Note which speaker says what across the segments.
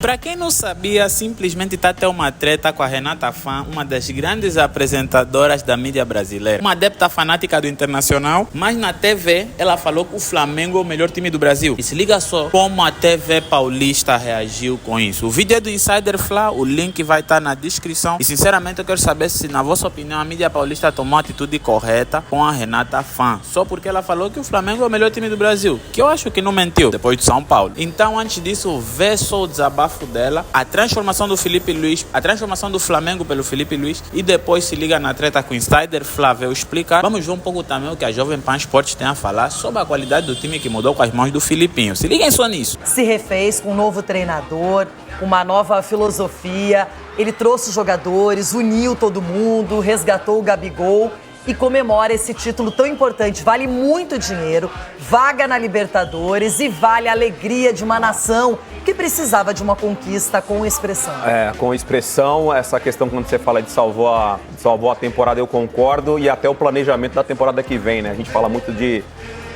Speaker 1: Para quem não sabia, simplesmente está até uma treta com a Renata Fã, uma das grandes apresentadoras da mídia brasileira. Uma adepta fanática do Internacional, mas na TV ela falou que o Flamengo é o melhor time do Brasil. E se liga só como a TV paulista reagiu com isso. O vídeo é do Insider Fla, o link vai estar na descrição. E sinceramente eu quero saber se, na vossa opinião, a mídia paulista tomou a atitude correta com a Renata Fã, só porque ela falou que o Flamengo é o melhor time do Brasil, que eu acho que não mentiu, depois de São Paulo. Então, antes disso, vê só o desabafo dela, a transformação do Felipe Luiz, a transformação do Flamengo pelo Felipe Luiz, e depois se liga na treta com o Insider Flávio explicar. Vamos ver um pouco também o que a Jovem Pan Esportes tem a falar sobre a qualidade do time que mudou com as mãos do Filipinho. Se liguem só nisso.
Speaker 2: Se refez com um novo treinador, uma nova filosofia, ele trouxe os jogadores, uniu todo mundo, resgatou o Gabigol e comemora esse título tão importante. Vale muito dinheiro, vaga na Libertadores e vale a alegria de uma nação que precisava de uma conquista com expressão.
Speaker 3: Com expressão, essa questão quando você fala de salvou a temporada, eu concordo, e até o planejamento da temporada que vem, né? A gente fala muito de...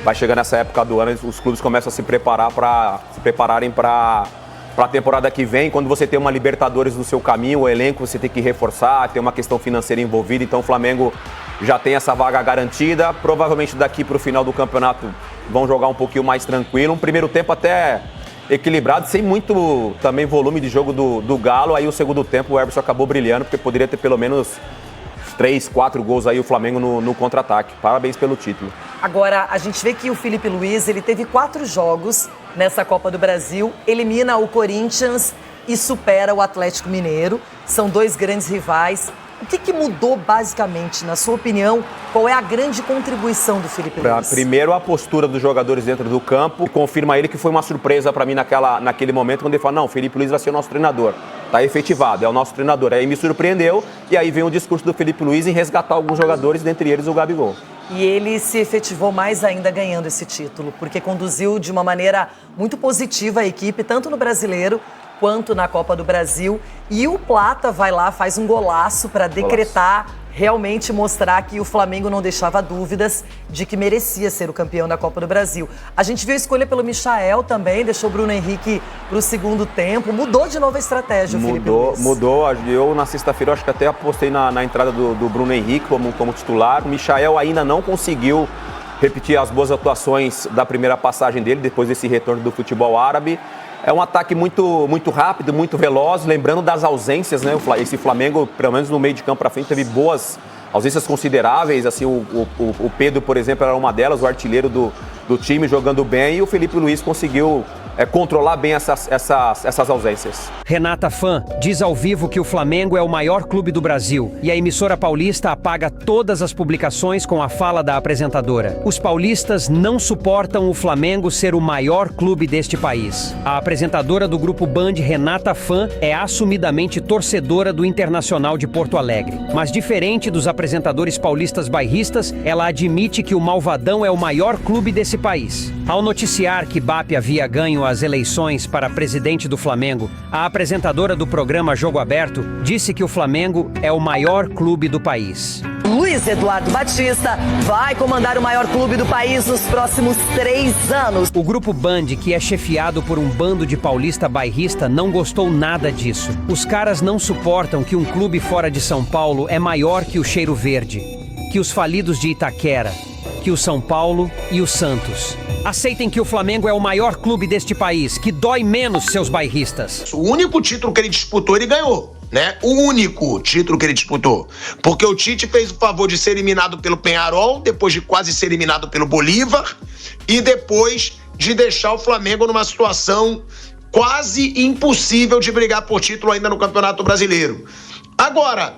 Speaker 3: Vai chegar nessa época do ano, os clubes começam a se prepararem para a temporada que vem. Quando você tem uma Libertadores no seu caminho, o elenco você tem que reforçar, tem uma questão financeira envolvida, então o Flamengo já tem essa vaga garantida. Provavelmente daqui para o final do campeonato vão jogar um pouquinho mais tranquilo. Um primeiro tempo até equilibrado, sem muito também volume de jogo do Galo. Aí o segundo tempo o Everson acabou brilhando, porque poderia ter pelo menos 3, 4 gols aí o Flamengo no contra-ataque. Parabéns pelo título.
Speaker 2: Agora, a gente vê que o Felipe Luiz, ele teve 4 jogos nessa Copa do Brasil, elimina o Corinthians e supera o Atlético Mineiro. São 2 grandes rivais. O que mudou basicamente, na sua opinião? Qual é a grande contribuição do Felipe Luiz?
Speaker 3: Primeiro, a postura dos jogadores dentro do campo. Confirma ele que foi uma surpresa para mim naquele momento, quando ele falou, não, o Felipe Luiz vai ser o nosso treinador. Está efetivado, é o nosso treinador. Aí me surpreendeu, e aí vem o discurso do Felipe Luiz em resgatar alguns jogadores, dentre eles o Gabigol.
Speaker 2: E ele se efetivou mais ainda ganhando esse título, porque conduziu de uma maneira muito positiva a equipe, tanto no Brasileiro quanto na Copa do Brasil. E o Plata vai lá, faz um golaço para decretar, realmente mostrar que o Flamengo não deixava dúvidas de que merecia ser o campeão da Copa do Brasil. A gente viu a escolha pelo Michael também, deixou o Bruno Henrique para o segundo tempo. Mudou de novo a estratégia, o Felipe Luiz.
Speaker 3: Mudou. Eu, na sexta-feira, acho que até apostei na entrada do Bruno Henrique como titular. O Michael ainda não conseguiu repetir as boas atuações da primeira passagem dele, depois desse retorno do futebol árabe. É um ataque muito rápido, muito veloz, lembrando das ausências, né? Esse Flamengo, pelo menos no meio de campo para frente, teve boas ausências consideráveis. Assim, o Pedro, por exemplo, era uma delas, o artilheiro do time, jogando bem, e o Felipe Luiz conseguiu controlar bem essas ausências.
Speaker 4: Renata Fã diz ao vivo que o Flamengo é o maior clube do Brasil, e a emissora paulista apaga todas as publicações com a fala da apresentadora. Os paulistas não suportam o Flamengo ser o maior clube deste país. A apresentadora do Grupo Band, Renata Fã, é assumidamente torcedora do Internacional de Porto Alegre. Mas diferente dos apresentadores paulistas bairristas, ela admite que o Malvadão é o maior clube desse país. Ao noticiar que BAP havia ganho as eleições para presidente do Flamengo, a apresentadora do programa Jogo Aberto disse que o Flamengo é o maior clube do país.
Speaker 2: Luiz Eduardo Batista vai comandar o maior clube do país nos próximos 3 anos.
Speaker 4: O Grupo Band, que é chefiado por um bando de paulista bairrista, não gostou nada disso. Os caras não suportam que um clube fora de São Paulo é maior que o Cheiro Verde, que os falidos de Itaquera, que o São Paulo e o Santos. Aceitem que o Flamengo é o maior clube deste país, que dói menos seus bairristas.
Speaker 5: O único título que ele disputou, ele ganhou, né? O único título que ele disputou. Porque o Tite fez o favor de ser eliminado pelo Peñarol, depois de quase ser eliminado pelo Bolívar, e depois de deixar o Flamengo numa situação quase impossível de brigar por título ainda no Campeonato Brasileiro. Agora,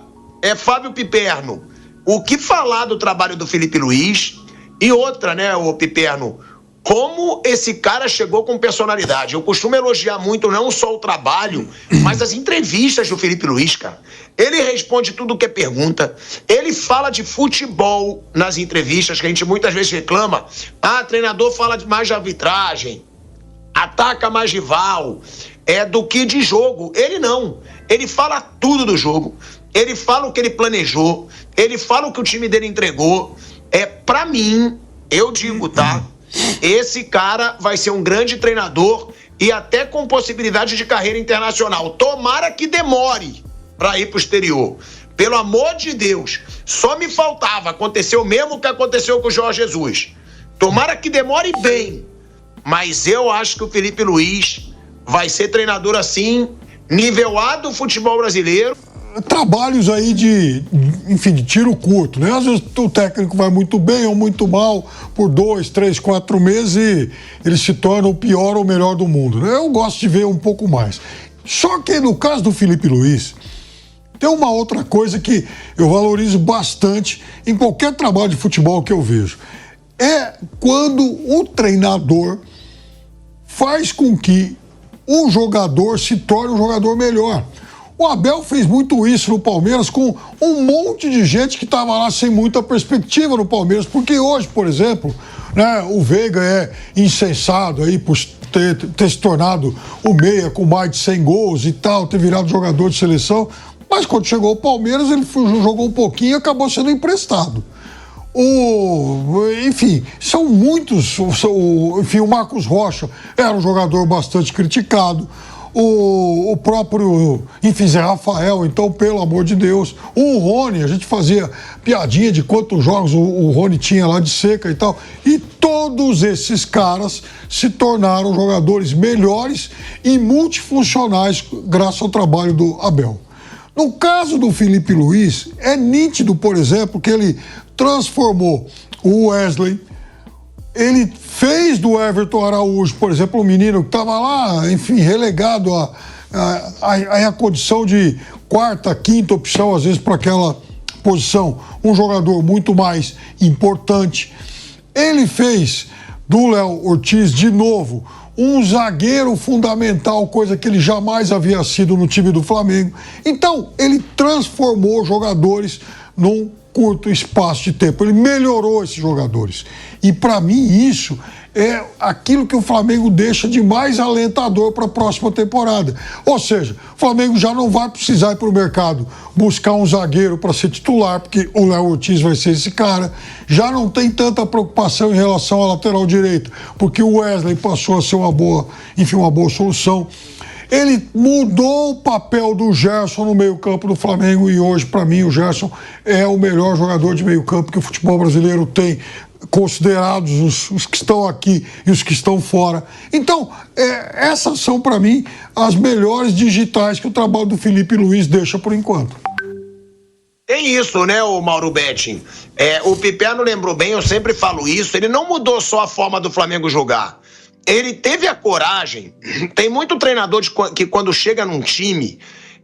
Speaker 5: Fábio Piperno, o que falar do trabalho do Felipe Luiz? E outra, né, o Piperno, como esse cara chegou com personalidade. Eu costumo elogiar muito não só o trabalho, mas as entrevistas do Felipe Luiz, cara. Ele responde tudo o que é pergunta. Ele fala de futebol nas entrevistas, que a gente muitas vezes reclama. Treinador fala mais de arbitragem, ataca mais rival, do que de jogo. Ele não. Ele fala tudo do jogo. Ele fala o que ele planejou. Ele fala o que o time dele entregou. Pra mim, eu digo, tá? Esse cara vai ser um grande treinador e até com possibilidade de carreira internacional. Tomara que demore para ir para o exterior. Pelo amor de Deus, só me faltava acontecer o mesmo que aconteceu com o Jorge Jesus. Tomara que demore bem, mas eu acho que o Felipe Luiz vai ser treinador assim, nível A do futebol brasileiro.
Speaker 6: Trabalhos aí de tiro curto, né? Às vezes o técnico vai muito bem ou muito mal por 2, 3, 4 meses e ele se torna o pior ou o melhor do mundo, né? Eu gosto de ver um pouco mais. Só que no caso do Felipe Luiz, tem uma outra coisa que eu valorizo bastante em qualquer trabalho de futebol que eu vejo. É quando o treinador faz com que o jogador se torne um jogador melhor. O Abel fez muito isso no Palmeiras com um monte de gente que estava lá sem muita perspectiva no Palmeiras, porque hoje, por exemplo, né, o Veiga é incensado aí por ter se tornado o meia com mais de 100 gols e tal, ter virado jogador de seleção. Mas quando chegou ao Palmeiras, ele jogou um pouquinho e acabou sendo emprestado. Enfim, são muitos. Enfim, o Marcos Rocha era um jogador bastante criticado. O próprio, enfim, Zé Rafael, então, pelo amor de Deus. O Rony, a gente fazia piadinha de quantos jogos o Rony tinha lá de seca e tal. E todos esses caras se tornaram jogadores melhores e multifuncionais graças ao trabalho do Abel. No caso do Felipe Luiz, é nítido, por exemplo, que ele transformou o Wesley, ele fez do Everton Araújo, por exemplo, um menino que estava lá, enfim, relegado à condição de quarta, quinta opção, às vezes, para aquela posição, um jogador muito mais importante. Ele fez do Léo Ortiz, de novo, um zagueiro fundamental, coisa que ele jamais havia sido no time do Flamengo. Então, ele transformou jogadores num curto espaço de tempo. Ele melhorou esses jogadores. E, para mim, isso é aquilo que o Flamengo deixa de mais alentador para a próxima temporada. Ou seja, o Flamengo já não vai precisar ir para o mercado buscar um zagueiro para ser titular, porque o Léo Ortiz vai ser esse cara. Já não tem tanta preocupação em relação à lateral direita, porque o Wesley passou a ser uma boa solução. Ele mudou o papel do Gerson no meio-campo do Flamengo e hoje, para mim, o Gerson é o melhor jogador de meio-campo que o futebol brasileiro tem, considerados os que estão aqui e os que estão fora. Então, essas são, para mim, as melhores digitais que o trabalho do Felipe Luiz deixa por enquanto.
Speaker 5: Tem isso, né, o Mauro Betting? O Piperno lembrou bem, eu sempre falo isso, ele não mudou só a forma do Flamengo jogar. Ele teve a coragem. Tem muito treinador que quando chega num time,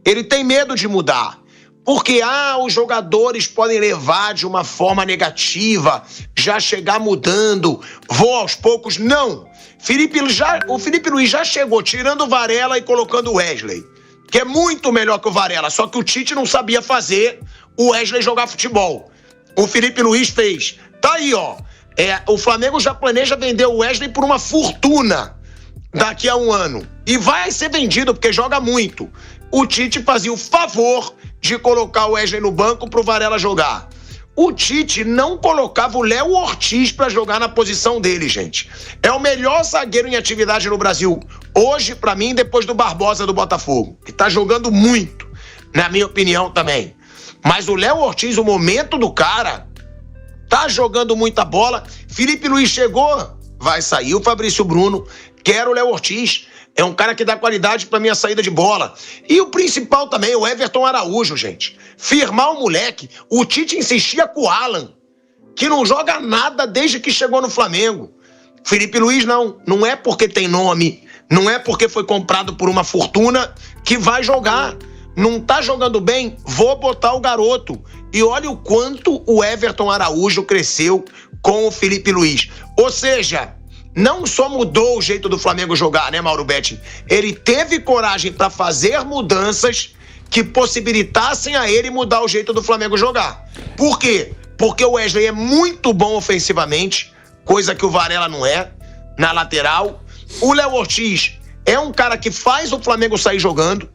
Speaker 5: ele tem medo de mudar. Porque, os jogadores podem levar de uma forma negativa, já chegar mudando, vou aos poucos. Não. O Felipe Luiz já chegou tirando o Varela e colocando o Wesley, que é muito melhor que o Varela, só que o Tite não sabia fazer o Wesley jogar futebol. O Felipe Luiz fez. Tá aí, ó. O Flamengo já planeja vender o Wesley por uma fortuna daqui a um ano. E vai ser vendido porque joga muito. O Tite fazia o favor de colocar o Wesley no banco pro Varela jogar. O Tite não colocava o Léo Ortiz para jogar na posição dele, gente. É o melhor zagueiro em atividade no Brasil hoje, para mim, depois do Barbosa do Botafogo, que tá jogando muito, na minha opinião também. Mas o Léo Ortiz, o momento do cara, tá jogando muita bola. Felipe Luiz chegou, vai sair o Fabrício Bruno, quero o Léo Ortiz. É um cara que dá qualidade pra minha saída de bola. E o principal também, o Everton Araújo, gente. Firmar o moleque. O Tite insistia com o Alan, que não joga nada desde que chegou no Flamengo. Felipe Luiz não é porque tem nome, não é porque foi comprado por uma fortuna que vai jogar. Não tá jogando bem, vou botar o garoto. E olha o quanto o Everton Araújo cresceu com o Felipe Luiz. Ou seja, não só mudou o jeito do Flamengo jogar, né, Mauro Betting? Ele teve coragem para fazer mudanças que possibilitassem a ele mudar o jeito do Flamengo jogar. Por quê? Porque o Wesley é muito bom ofensivamente, coisa que o Varela não é, na lateral. O Léo Ortiz é um cara que faz o Flamengo sair jogando.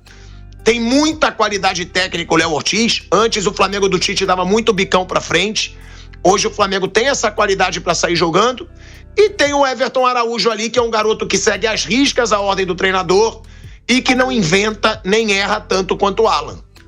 Speaker 5: Tem muita qualidade técnica o Léo Ortiz. Antes o Flamengo do Tite dava muito bicão pra frente. Hoje o Flamengo tem essa qualidade para sair jogando. E tem o Everton Araújo ali, que é um garoto que segue às riscas a ordem do treinador e que não inventa nem erra tanto quanto o Alan.